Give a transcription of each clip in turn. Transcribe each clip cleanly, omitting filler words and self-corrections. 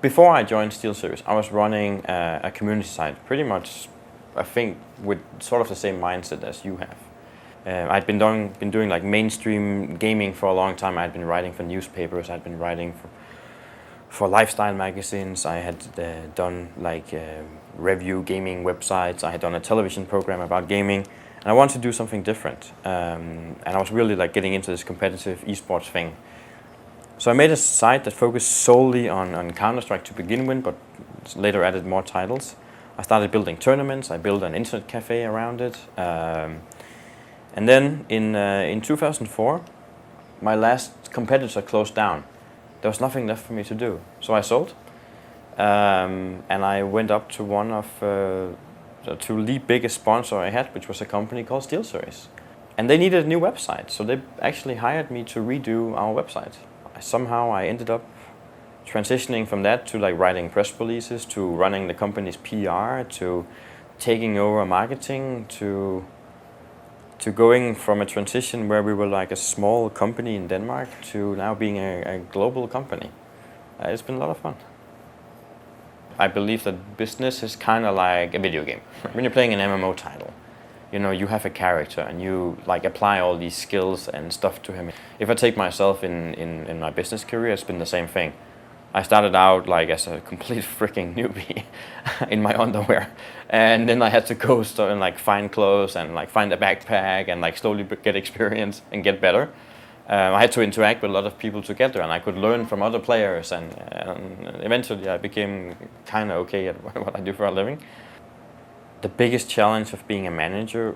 Before I joined SteelSeries, I was running a community site, pretty much, I think, with sort of the same mindset as you have. I'd been doing like mainstream gaming for a long time. I'd been writing for newspapers. I'd been writing for lifestyle magazines. I had done like review gaming websites. I had done a television program about gaming, and I wanted to do something different. And I was really like getting into this competitive esports thing. So I made a site that focused solely on Counter-Strike to begin with, but later added more titles. I started building tournaments. I built an internet cafe around it. And then in 2004, my last competitor closed down. There was nothing left for me to do. So I sold. And I went up to one of to the biggest sponsor I had, which was a company called SteelSeries. And they needed a new website. So they actually hired me to redo our website. Somehow I ended up transitioning from that to like writing press releases, to running the company's PR, to taking over marketing, to going from a transition where we were like a small company in Denmark to now being a global company. It's been a lot of fun. I believe that business is kind of like a video game. When you're playing an MMO title, you know, you have a character and you like apply all these skills and stuff to him. If I take myself in my business career, it's been the same thing. I started out like as a complete freaking newbie in my underwear, and then I had to go and like find clothes and like find a backpack and like slowly get experience and get better. I had to interact with a lot of people together, and I could learn from other players, and eventually I became kind of okay at what I do for a living. The biggest challenge of being a manager,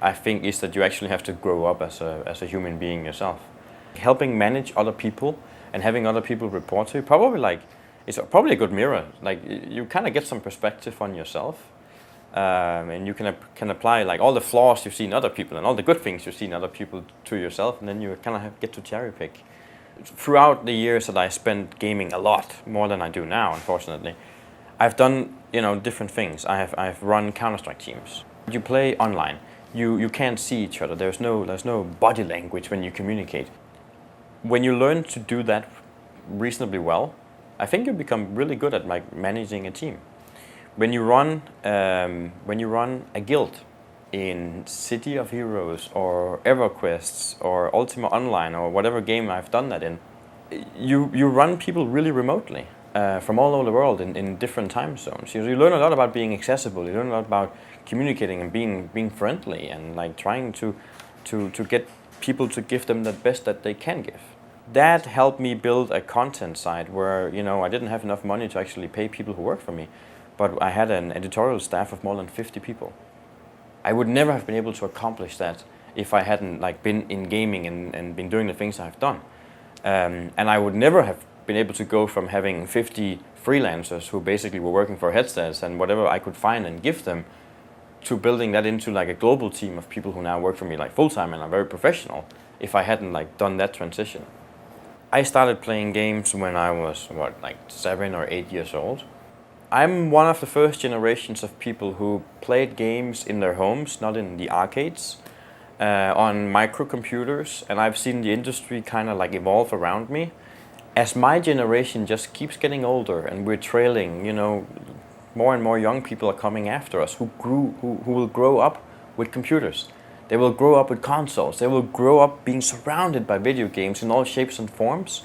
I think, is that you actually have to grow up as a human being yourself. Helping manage other people and having other people report to you, it's probably a good mirror. Like you kind of get some perspective on yourself, and you can apply like all the flaws you see in other people and all the good things you see in other people to yourself, and then you kind of get to cherry pick. Throughout the years that I spent gaming a lot, more than I do now, unfortunately, I've done different things. I've run Counter-Strike teams. You play online. You can't see each other. There's no body language when you communicate. When you learn to do that reasonably well, I think you become really good at like managing a team. When you run a guild in City of Heroes or EverQuests or Ultima Online or whatever game I've done that in, you run people really remotely from all over the world in different time zones. You learn a lot about being accessible. You learn a lot about communicating and being friendly and like trying to get people to give them the best that they can give. That helped me build a content side where I didn't have enough money to actually pay people who worked for me, but I had an editorial staff of more than 50 people. I would never have been able to accomplish that if I hadn't like been in gaming and been doing the things I've done. And I would never have been able to go from having 50 freelancers who basically were working for headsets and whatever I could find and give them, to building that into like a global team of people who now work for me like full-time and are very professional, if I hadn't like done that transition. I started playing games when I was 7 or 8 years old. I'm one of the first generations of people who played games in their homes, not in the arcades, on microcomputers, and I've seen the industry kind of like evolve around me. As my generation just keeps getting older and we're trailing, more and more young people are coming after us who will grow up with computers. They will grow up with consoles. They will grow up being surrounded by video games in all shapes and forms.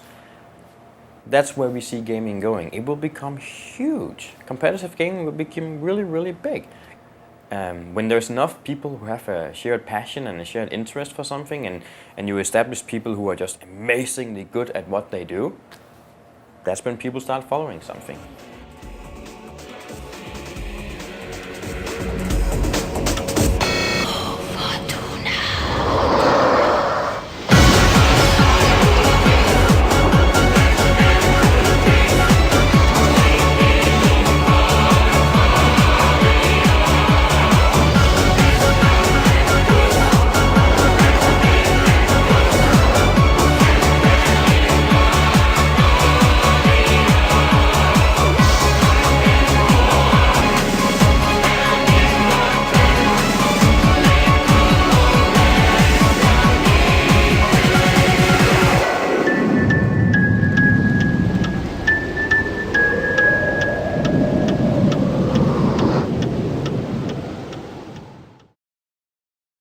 That's where we see gaming going. It will become huge. Competitive gaming will become really, really big. When there's enough people who have a shared passion and a shared interest for something, and you establish people who are just amazingly good at what they do, that's when people start following something.